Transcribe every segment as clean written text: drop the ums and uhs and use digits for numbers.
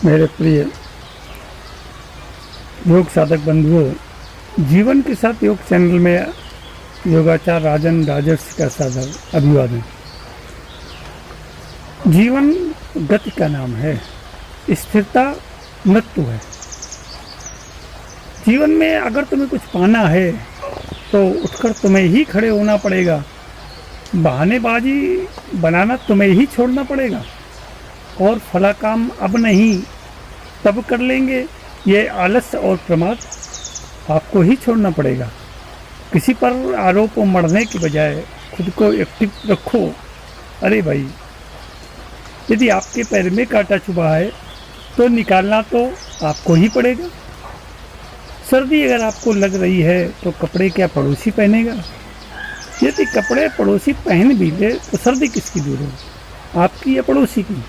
मेरे प्रिय योग साधक बंधुओं, जीवन के साथ योग चैनल में योगाचार्य राजन राजर्षि का सादर अभिवादन। जीवन गति का नाम है, स्थिरता मृत्यु है। जीवन में अगर तुम्हें कुछ पाना है तो उठकर तुम्हें ही खड़े होना पड़ेगा। बहानेबाजी बनाना तुम्हें ही छोड़ना पड़ेगा और फला काम अब नहीं तब कर लेंगे, ये आलस्य और प्रमाद आपको ही छोड़ना पड़ेगा। किसी पर आरोप मढ़ने की बजाय खुद को एक्टिव रखो। अरे भाई, यदि आपके पैर में कांटा चुभा है तो निकालना तो आपको ही पड़ेगा। सर्दी अगर आपको लग रही है तो कपड़े क्या पड़ोसी पहनेगा? यदि कपड़े पड़ोसी पहन भी ले तो सर्दी किसकी दूर हो, आपकी या पड़ोसी की?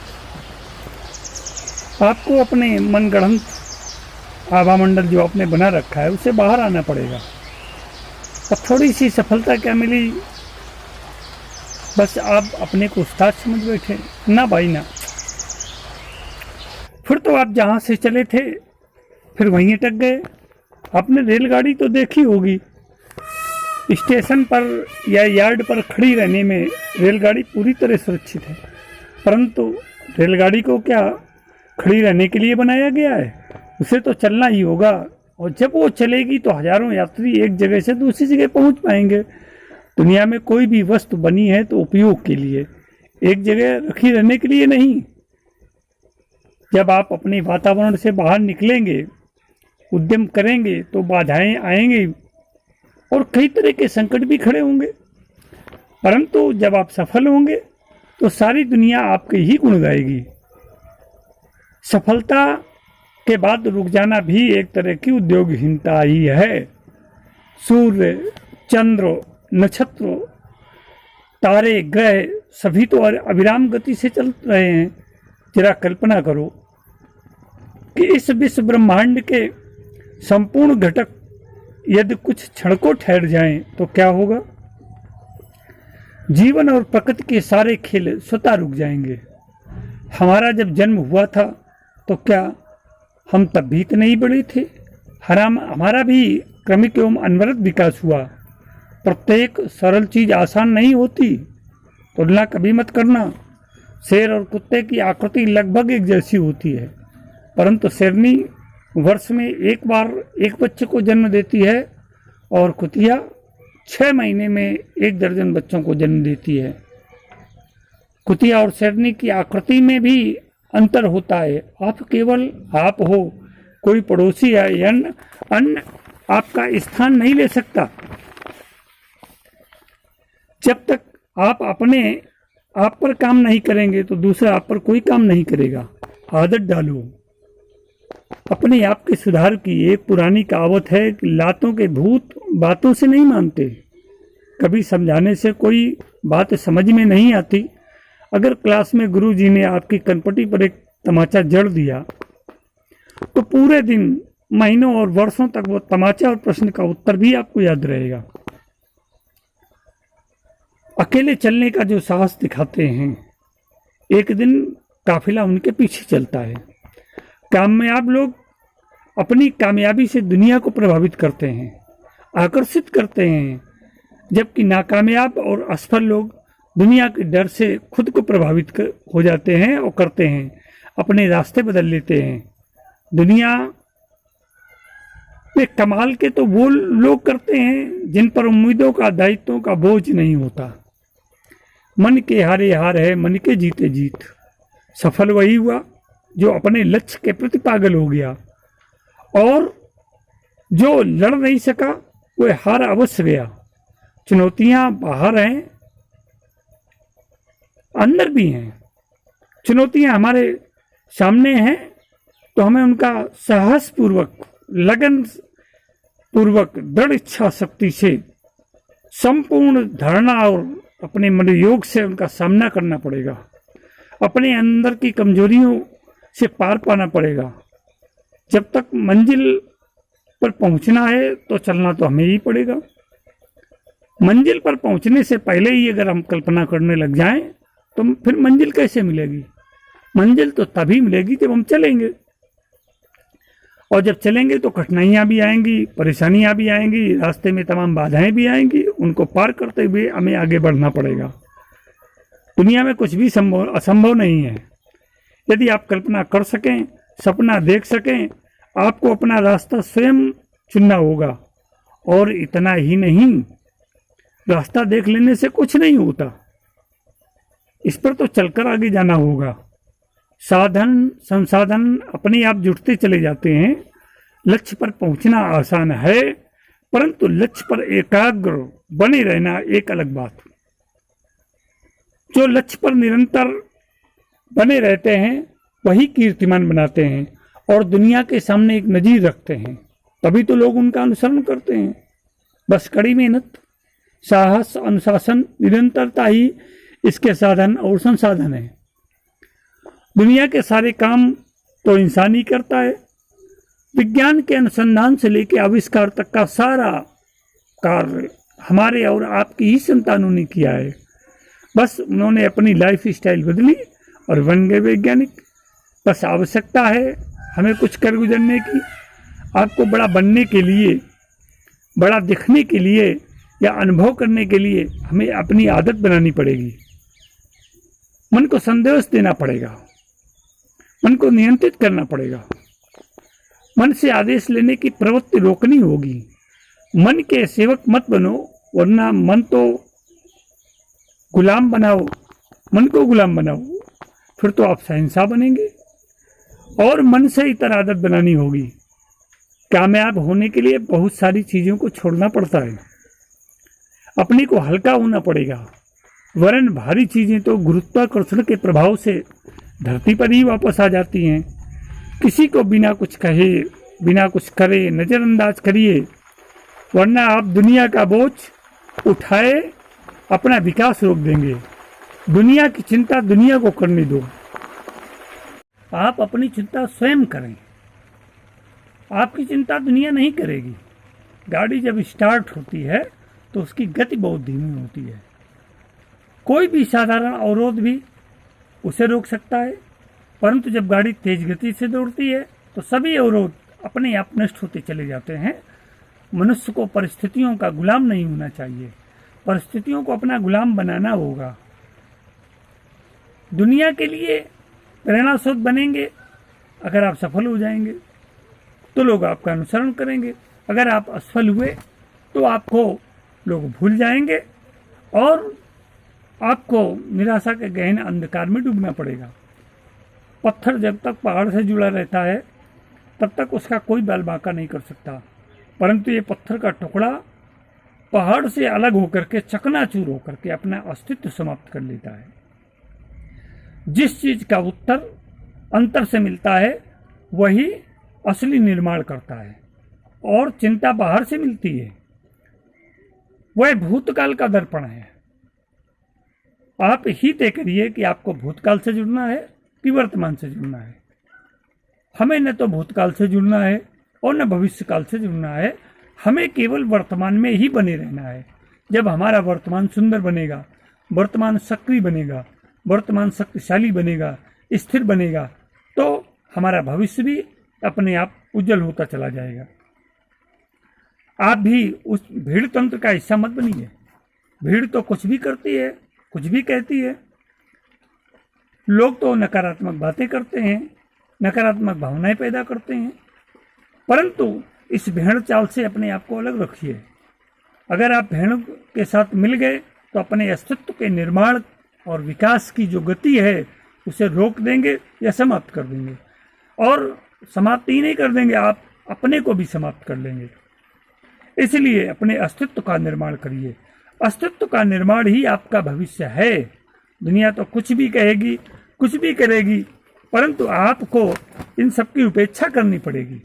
आपको अपने मनगढ़ंत आभामंडल जो आपने बना रखा है उसे बाहर आना पड़ेगा। अब थोड़ी सी सफलता क्या मिली, बस आप अपने को उस्ताद समझ बैठे। ना भाई ना, फिर तो आप जहाँ से चले थे फिर वहीं अटक गए। आपने रेलगाड़ी तो देखी होगी, स्टेशन पर या यार्ड पर खड़ी रहने में रेलगाड़ी पूरी तरह सुरक्षित है, परंतु रेलगाड़ी को क्या खड़ी रहने के लिए बनाया गया है? उसे तो चलना ही होगा, और जब वो चलेगी तो हजारों यात्री एक जगह से दूसरी जगह पहुंच पाएंगे। दुनिया में कोई भी वस्तु बनी है तो उपयोग के लिए, एक जगह रखी रहने के लिए नहीं। जब आप अपने वातावरण से बाहर निकलेंगे, उद्यम करेंगे तो बाधाएं आएंगी और कई तरह के संकट भी खड़े होंगे, परंतु जब आप सफल होंगे तो सारी दुनिया आपके ही गुण गाएगी। सफलता के बाद रुक जाना भी एक तरह की उद्योगहीनता ही है। सूर्य, चंद्र, नक्षत्र, तारे, ग्रह सभी तो अविराम गति से चल रहे हैं। जरा कल्पना करो कि इस विश्व ब्रह्मांड के संपूर्ण घटक यदि कुछ क्षण को ठहर जाएं तो क्या होगा? जीवन और प्रकृति के सारे खेल स्वतः रुक जाएंगे। हमारा जब जन्म हुआ था तो क्या हम तब भी तो नहीं बड़े थे? हमारा भी क्रमिक एवं अनवरत विकास हुआ। प्रत्येक सरल चीज आसान नहीं होती, तुलना कभी मत करना। शेर और कुत्ते की आकृति लगभग एक जैसी होती है, परंतु शेरनी वर्ष में एक बार एक बच्चे को जन्म देती है और कुतिया 6 महीने में 1 दर्जन बच्चों को जन्म देती है। कुतिया और शेरनी की आकृति में भी अंतर होता है। आप केवल आप हो, कोई पड़ोसी या अन्य आपका स्थान नहीं ले सकता। जब तक आप अपने आप पर काम नहीं करेंगे तो दूसरा आप पर कोई काम नहीं करेगा। आदत डालो अपने आप के सुधार की। एक पुरानी कहावत है कि लातों के भूत बातों से नहीं मानते। कभी समझाने से कोई बात समझ में नहीं आती। अगर क्लास में गुरुजी ने आपकी कनपटी पर एक तमाचा जड़ दिया तो पूरे दिन, महीनों और वर्षों तक वो तमाचा और प्रश्न का उत्तर भी आपको याद रहेगा। अकेले चलने का जो साहस दिखाते हैं, एक दिन काफिला उनके पीछे चलता है। कामयाब लोग अपनी कामयाबी से दुनिया को प्रभावित करते हैं, आकर्षित करते हैं, जबकि नाकामयाब और असफल लोग दुनिया के डर से खुद को प्रभावित हो जाते हैं और करते हैं, अपने रास्ते बदल लेते हैं। दुनिया में कमाल के तो वो लोग करते हैं जिन पर उम्मीदों का, दायित्वों का बोझ नहीं होता। मन के हारे हार है, मन के जीते जीत। सफल वही हुआ जो अपने लक्ष्य के प्रति पागल हो गया, और जो लड़ नहीं सका वो हार अवश्य गया। चुनौतियां बाहर हैं, अंदर भी हैं। चुनौतियां हमारे सामने हैं तो हमें उनका साहस पूर्वक, लगन पूर्वक, दृढ़ इच्छा शक्ति से, संपूर्ण धारणा और अपने मनोयोग से उनका सामना करना पड़ेगा। अपने अंदर की कमजोरियों से पार पाना पड़ेगा। जब तक मंजिल पर पहुंचना है तो चलना तो हमें ही पड़ेगा। मंजिल पर पहुंचने से पहले ही अगर हम कल्पना करने लग जाएं तो फिर मंजिल कैसे मिलेगी? मंजिल तो तभी मिलेगी जब हम चलेंगे। और जब चलेंगे तो कठिनाइयाँ भी आएंगी, परेशानियाँ भी आएंगी, रास्ते में तमाम बाधाएं भी आएंगी, उनको पार करते हुए हमें आगे बढ़ना पड़ेगा। दुनिया में कुछ भी असंभव नहीं है। यदि आप कल्पना कर सकें, सपना देख सकें, आपको अपना रास्ता स्वयं चुनना होगा। और इतना ही नहीं, रास्ता देख लेने से कुछ नहीं होता, इस पर तो चलकर आगे जाना होगा। साधन संसाधन अपने आप जुटते चले जाते हैं। लक्ष्य पर पहुंचना आसान है, परंतु लक्ष्य पर एकाग्र बने रहना एक अलग बात। जो लक्ष्य पर निरंतर बने रहते हैं वही कीर्तिमान बनाते हैं और दुनिया के सामने एक नजीर रखते हैं। तभी तो लोग उनका अनुसरण करते हैं। बस कड़ी मेहनत, साहस, अनुशासन, निरंतरता ही इसके साधन और संसाधन है। दुनिया के सारे काम तो इंसान ही करता है। विज्ञान के अनुसंधान से लेकर आविष्कार तक का सारा कार्य हमारे और आपकी ही संतानों ने किया है। बस उन्होंने अपनी लाइफ स्टाइल बदली और बन गए वैज्ञानिक। बस आवश्यकता है हमें कुछ कर गुजरने की। आपको बड़ा बनने के लिए, बड़ा दिखने के लिए या अनुभव करने के लिए हमें अपनी आदत बनानी पड़ेगी। मन को संदेश देना पड़ेगा, मन को नियंत्रित करना पड़ेगा, मन से आदेश लेने की प्रवृत्ति रोकनी होगी। मन के सेवक मत बनो, वरना मन तो गुलाम बनाओ, मन को गुलाम बनाओ, फिर तो आप शहंशाह बनेंगे। और मन से इतर आदत बनानी होगी। कामयाब होने के लिए बहुत सारी चीजों को छोड़ना पड़ता है। अपने को हल्का होना पड़ेगा, वरन भारी चीजें तो गुरुत्वाकर्षण के प्रभाव से धरती पर ही वापस आ जाती हैं। किसी को बिना कुछ कहे, बिना कुछ करे नजरअंदाज करिए, वरना आप दुनिया का बोझ उठाए अपना विकास रोक देंगे। दुनिया की चिंता दुनिया को करने दो, आप अपनी चिंता स्वयं करें। आपकी चिंता दुनिया नहीं करेगी। गाड़ी जब स्टार्ट होती है तो उसकी गति बहुत धीमी होती है। कोई भी साधारण अवरोध भी उसे रोक सकता है, परंतु जब गाड़ी तेज गति से दौड़ती है तो सभी अवरोध अपने आप नष्ट होते चले जाते हैं। मनुष्य को परिस्थितियों का गुलाम नहीं होना चाहिए, परिस्थितियों को अपना गुलाम बनाना होगा। दुनिया के लिए प्रेरणा स्रोत बनेंगे। अगर आप सफल हो जाएंगे तो लोग आपका अनुसरण करेंगे, अगर आप असफल हुए तो आपको लोग भूल जाएंगे और आपको निराशा के गहन अंधकार में डूबना पड़ेगा। पत्थर जब तक पहाड़ से जुड़ा रहता है तब तक उसका कोई बाल बांका नहीं कर सकता, परंतु ये पत्थर का टुकड़ा पहाड़ से अलग होकर के, चकनाचूर होकर के अपना अस्तित्व समाप्त कर लेता है। जिस चीज का उत्तर अंतर से मिलता है वही असली निर्माण करता है, और चिंता बाहर से मिलती है। वह भूतकाल का दर्पण है। आप ही तय करिए कि आपको भूतकाल से जुड़ना है कि वर्तमान से जुड़ना है। हमें न तो भूतकाल से जुड़ना है और न भविष्य काल से जुड़ना है। हमें केवल वर्तमान में ही बने रहना है। जब हमारा वर्तमान सुंदर बनेगा, वर्तमान सक्रिय बनेगा, वर्तमान शक्तिशाली बनेगा, स्थिर बनेगा, तो हमारा भविष्य भी अपने आप उज्जवल होता चला जाएगा। आप भी उस भीड़ तंत्र का हिस्सा मत बनिए। भीड़ तो कुछ भी करती है, कुछ भी कहती है। लोग तो नकारात्मक बातें करते हैं, नकारात्मक भावनाएं पैदा करते हैं, परंतु इस भेड़ चाल से अपने आप को अलग रखिए। अगर आप भेड़ के साथ मिल गए तो अपने अस्तित्व के निर्माण और विकास की जो गति है उसे रोक देंगे या समाप्त कर देंगे। और समाप्त ही नहीं कर देंगे, आप अपने को भी समाप्त कर लेंगे। इसलिए अपने अस्तित्व का निर्माण करिए। अस्तित्व का निर्माण ही आपका भविष्य है। दुनिया तो कुछ भी कहेगी, कुछ भी करेगी, परंतु आपको इन सब की उपेक्षा करनी पड़ेगी।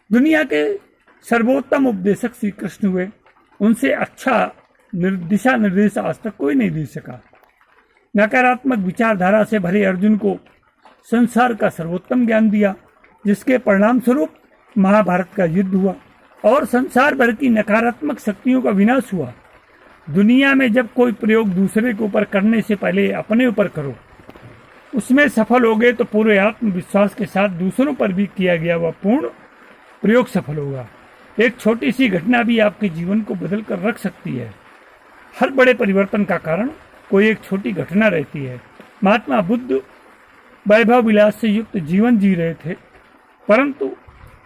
दुनिया के सर्वोत्तम उपदेशक श्री कृष्ण हुए, उनसे अच्छा दिशा निर्देश आज तक कोई नहीं दे सका। नकारात्मक विचारधारा से भरे अर्जुन को संसार का सर्वोत्तम ज्ञान दिया, जिसके परिणाम स्वरूप महाभारत का युद्ध हुआ और संसार भर की नकारात्मक शक्तियों का विनाश हुआ। दुनिया में जब कोई प्रयोग दूसरे के ऊपर करने से पहले अपने ऊपर करो, उसमें सफल हो गए तो पूरे आत्मविश्वास के साथ दूसरों पर भी किया गया वह पूर्ण प्रयोग सफल होगा। एक छोटी सी घटना भी आपके जीवन को बदल कर रख सकती है। हर बड़े परिवर्तन का कारण कोई एक छोटी घटना रहती है। महात्मा बुद्ध वैभव विलास से युक्त जीवन जी रहे थे, परंतु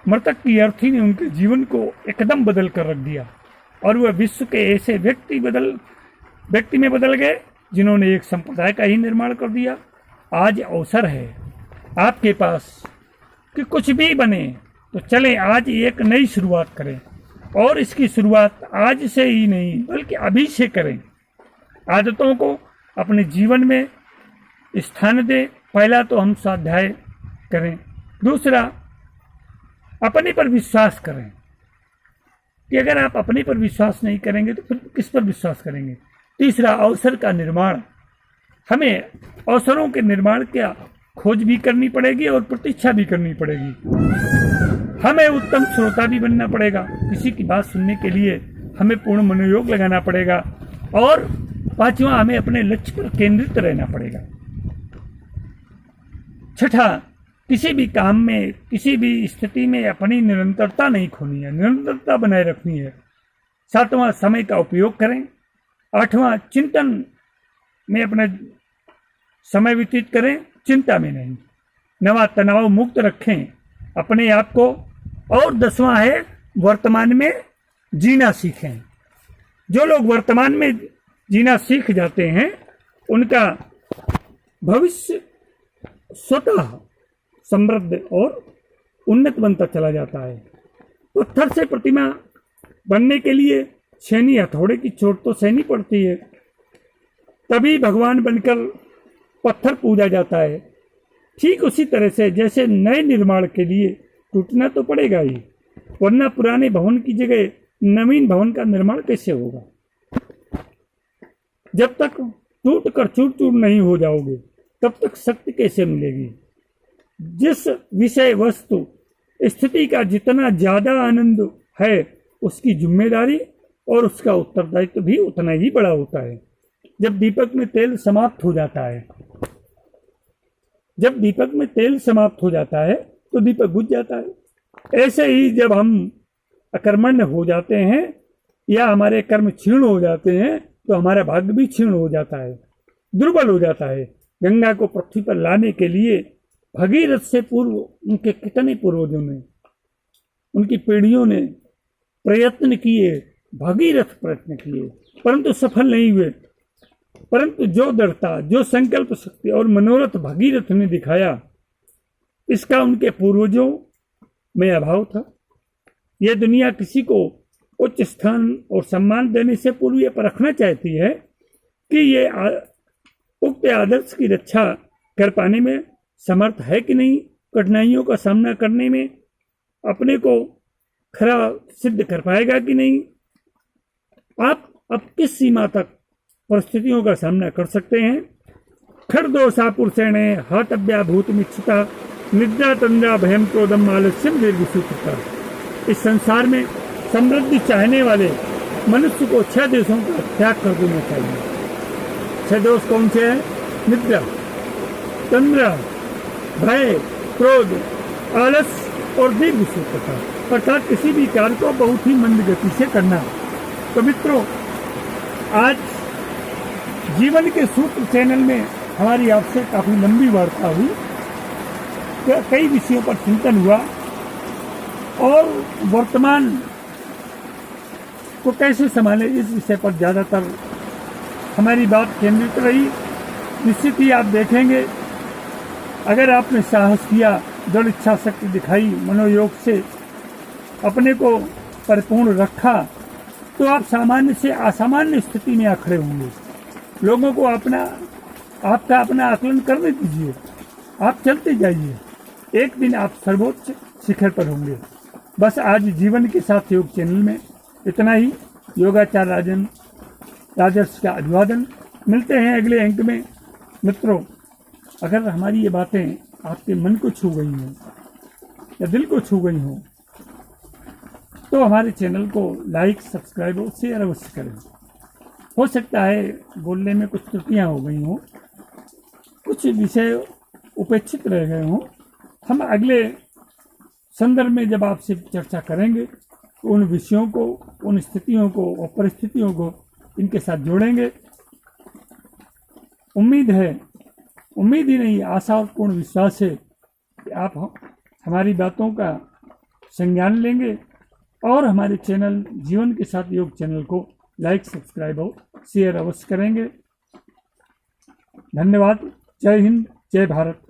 मृतक की अर्थी ने उनके जीवन को एकदम बदल कर रख दिया और वह विश्व के ऐसे व्यक्ति में बदल गए जिन्होंने एक संप्रदाय का ही निर्माण कर दिया। आज अवसर है आपके पास कि कुछ भी बने, तो चलें आज एक नई शुरुआत करें और इसकी शुरुआत आज से ही नहीं बल्कि अभी से करें। आदतों को अपने जीवन में स्थान दें। पहला तो हम स्वाध्याय करें, दूसरा अपने पर विश्वास करें कि अगर आप अपने पर विश्वास नहीं करेंगे तो फिर किस पर विश्वास करेंगे। तीसरा अवसर का निर्माण, हमें अवसरों के निर्माण का खोज भी करनी पड़ेगी और प्रतीक्षा भी करनी पड़ेगी। हमें उत्तम श्रोता भी बनना पड़ेगा, किसी की बात सुनने के लिए हमें पूर्ण मनोयोग लगाना पड़ेगा। और पांचवा, हमें अपने लक्ष्य पर केंद्रित रहना पड़ेगा। छठा, किसी भी काम में किसी भी स्थिति में अपनी निरंतरता नहीं खोनी है, निरंतरता बनाए रखनी है। सातवां, समय का उपयोग करें। आठवां, चिंतन में अपना समय व्यतीत करें, चिंता में नहीं। नवा, तनाव मुक्त रखें अपने आप को। और 10वां है वर्तमान में जीना सीखें। जो लोग वर्तमान में जीना सीख जाते हैं उनका भविष्य स्वतः समृद्ध और उन्नत बनता चला जाता है। पत्थर से प्रतिमा बनने के लिए छेनी हथौड़े की चोट तो सहनी पड़ती है, तभी भगवान बनकर पत्थर पूजा जाता है। ठीक उसी तरह से जैसे नए निर्माण के लिए टूटना तो पड़ेगा ही, वरना पुराने भवन की जगह नवीन भवन का निर्माण कैसे होगा। जब तक टूट कर चूर चूर नहीं हो जाओगे तब तक शक्ति कैसे मिलेगी। जिस विषय वस्तु स्थिति का जितना ज्यादा आनंद है उसकी जिम्मेदारी और उसका उत्तरदायित्व भी उतना ही बड़ा होता है। जब दीपक में तेल समाप्त हो जाता है तो दीपक बुझ जाता है। ऐसे ही जब हम अकर्मण्य हो जाते हैं या हमारे कर्म क्षीण हो जाते हैं तो हमारा भाग्य भी क्षीण हो जाता है, दुर्बल हो जाता है। गंगा को पृथ्वी पर लाने के लिए भगीरथ से पूर्व उनके कितने पूर्वजों ने, उनकी पीढ़ियों ने प्रयत्न किए, भगीरथ प्रयत्न किए, परंतु सफल नहीं हुए। परंतु जो दृढ़ता, जो संकल्प शक्ति और मनोरथ भगीरथ ने दिखाया, इसका उनके पूर्वजों में अभाव था। यह दुनिया किसी को उच्च स्थान और सम्मान देने से पूर्व यह परखना चाहती है कि ये उक्त आदर्श की रक्षा कर पाने में समर्थ है कि नहीं, कठिनाइयों का सामना करने में अपने को खरा सिद्ध कर पाएगा कि नहीं। आप अब किस सीमा तक परिस्थितियों का सामना कर सकते हैं। खरदोषा पुरुषेणे हातव्या भूतमिच्छता निद्रा तंद्रा भयम क्रोधम आलस्यम दीर्घसूत्रता। इस संसार में समृद्धि चाहने वाले मनुष्य को 6 दोषों का त्याग कर देना चाहिए। 6 दोष कौन से हैं? निद्रा, तंद्रा, भय, क्रोध, आलस्य और दीर्घसूत्रता, अर्थात किसी भी कार्य को बहुत ही मंद गति से करना। तो मित्रों, आज जीवन के सूत्र चैनल में हमारी आपसे काफी लंबी वार्ता हुई, कई विषयों पर चिंतन हुआ और वर्तमान को कैसे संभाले इस विषय पर ज्यादातर हमारी बात केंद्रित रही। निश्चित ही आप देखेंगे, अगर आपने साहस किया, दृढ़ इच्छा शक्ति दिखाई, मनोयोग से अपने को परिपूर्ण रखा, तो आप सामान्य से असामान्य स्थिति में आ खड़े होंगे। लोगों को आपका अपना आकलन करने दीजिए, आप चलते जाइए, एक दिन आप सर्वोच्च शिखर पर होंगे। बस आज जीवन के साथ योग चैनल में इतना ही। योगाचार्य राजर्षि का अभिवादन। मिलते हैं अगले अंक में। मित्रों, अगर हमारी ये बातें आपके मन को छू गई हों या दिल को छू गई हों तो हमारे चैनल को लाइक, सब्सक्राइब और शेयर अवश्य करें। हो सकता है बोलने में कुछ त्रुटियां हो गई हों, कुछ विषय उपेक्षित रह गए हों। हम अगले संदर्भ में जब आपसे चर्चा करेंगे तो उन विषयों को, उन स्थितियों को और परिस्थितियों को इनके साथ जोड़ेंगे। उम्मीद ही नहीं, आशा और पूर्ण विश्वास है कि आप हमारी बातों का संज्ञान लेंगे और हमारे चैनल जीवन के साथ योग चैनल को लाइक, सब्सक्राइब और शेयर अवश्य करेंगे। धन्यवाद। जय हिंद, जय भारत।